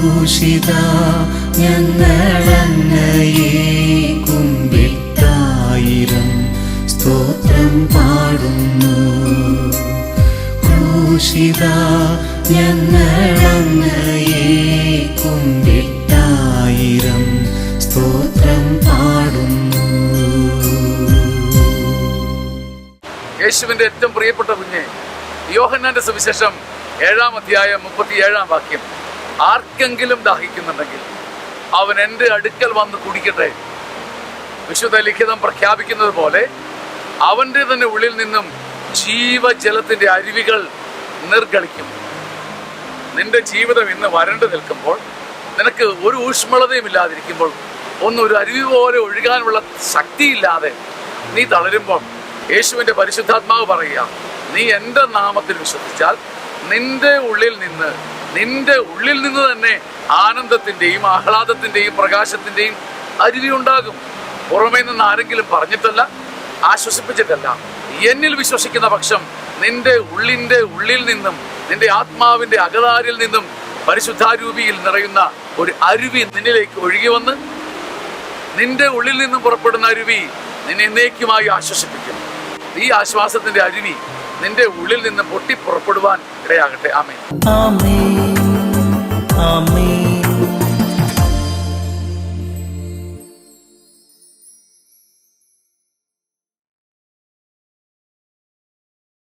ക്രൂശിത ഞങ്ങളങ്ങയെ കുമ്പിട്ടായിരം സ്തോത്രം പാടുന്നു. ക്രൂശിത ഞങ്ങളങ്ങയെ കുമ്പിട്ടായിരം സ്തോത്രം പാടുന്നു. യേശുവിന്റെ ഏറ്റവും പ്രിയപ്പെട്ട കുഞ്ഞെ, യോഹന്നാന്റെ സുവിശേഷം 7-ാം അധ്യായം 37-ാം വാക്യം, ആർക്കെങ്കിലും ദാഹിക്കുന്നുണ്ടെങ്കിൽ അവൻ എൻ്റെ അടുക്കൽ വന്ന് കുടിക്കട്ടെ. വിശുദ്ധ ലിഖിതം പ്രഖ്യാപിക്കുന്നത് പോലെ അവൻ്റെ തന്നെ ഉള്ളിൽ നിന്നും ജീവജലത്തിൻ്റെ അരുവികൾ നിർഗളിക്കും. നിന്റെ ജീവിതം ഇന്ന് വരണ്ടു നിൽക്കുമ്പോൾ, നിനക്ക് ഒരു ഊഷ്മളതയും ഇല്ലാതിരിക്കുമ്പോൾ, ഒരു അരുവി പോലെ ഒഴുകാനുള്ള ശക്തിയില്ലാതെ നീ തളരുമ്പോൾ, യേശുവിൻ്റെ പരിശുദ്ധാത്മാവ് പറയുക, നീ എൻ്റെ നാമത്തിൽ വിശ്വസിച്ചാൽ നിന്റെ ഉള്ളിൽ നിന്ന് തന്നെ ആനന്ദത്തിൻ്റെയും ആഹ്ലാദത്തിൻ്റെയും പ്രകാശത്തിൻ്റെയും അരുവി ഉണ്ടാകും. പുറമേ നിന്ന് ആരെങ്കിലും പറഞ്ഞിട്ടല്ല, ആശ്വസിപ്പിച്ചിട്ടല്ല. എന്നിൽ വിശ്വസിക്കുന്ന പക്ഷം നിന്റെ ഉള്ളിൽ നിന്നും, നിന്റെ ആത്മാവിൻ്റെ അകതാരിൽ നിന്നും പരിശുദ്ധാരൂപിയിൽ നിറയുന്ന ഒരു അരുവി നിന്നിലേക്ക് ഒഴുകി വന്ന്, നിന്റെ ഉള്ളിൽ നിന്നും പുറപ്പെടുന്ന അരുവി നിന്നെ എന്നേക്കുമായി ആശ്വസിപ്പിക്കും. ഈ ആശ്വാസത്തിന്റെ അരുവി നിന്റെ ഉള്ളിൽ നിന്ന് പൊട്ടി പുറപ്പെടുവാൻ ഇടയാകട്ടെ. ആമേൻ. ആമേൻ. ആമേൻ.